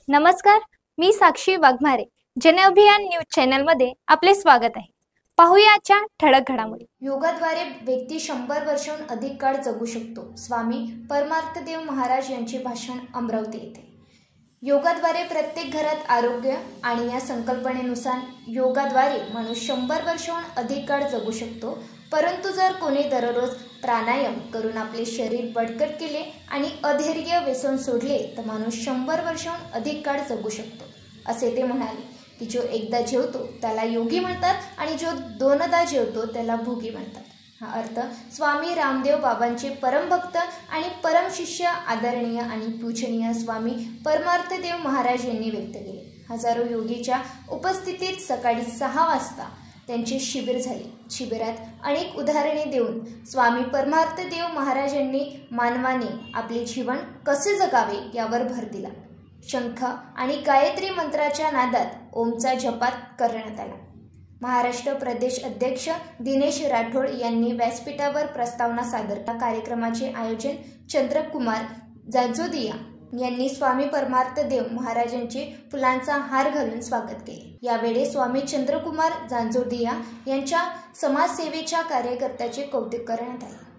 नमस्कार, मी साक्षी वाघमारे. जनअभियान न्यूज चॅनलमध्ये आपले स्वागत आहे. पाहूया आजच्या ठळक घडामोडी. योगाद्वारे व्यक्ती 100 वर्षांहून अधिक काळ जगू शकतो. स्वामी परमार्थदेव महाराज यांचे भाषण अमरावती येथे. योगाद्वारे प्रत्येक घरात आरोग्य आणि या संकल्पनेनुसार योगाद्वारे माणूस 100 वर्षांहून अधिक काळ जगू शकतो. परंतु जर कोणी दररोज प्राणायाम करून आपले शरीर बळकट केले आणि अधैर्य व्यसन सोडले तर माणूस 100 वर्षांहून अधिक काळ जगू शकतो, असे ते म्हणाले. की जो एकदा जेवतो त्याला योगी म्हणतात आणि जो दोनदा जेवतो त्याला भोगी म्हणतात. हा अर्थ स्वामी रामदेव बाबांचे परमभक्त आणि परमशिष्य आदरणीय आणि पूजनीय स्वामी परमार्थदेव महाराज यांनी व्यक्त केले. हजारो योगीच्या उपस्थितीत सकाळी 6 वाजता त्यांचे शिबिर झाले. शिबिरात अनेक उदाहरणे देऊन स्वामी परमार्थदेव महाराजांनी मानवाने आपले जीवन कसे जगावे यावर भर दिला. शंख आणि गायत्री मंत्राच्या नादात ओमचा जपात करण्यात आला. महाराष्ट्र प्रदेश अध्यक्ष दिनेश राठोड यांनी व्यासपीठावर प्रस्तावना सादर केली. कार्यक्रमाचे आयोजन चंद्रकुमार जांजोदिया यांनी स्वामी परमार्थदेव महाराजांचे फुलांचा हार घालून स्वागत केले. यावेळी स्वामी चंद्रकुमार जांजोदिया यांच्या समाजसेवेच्या कार्यकर्त्याचे कौतुक करण्यात आले.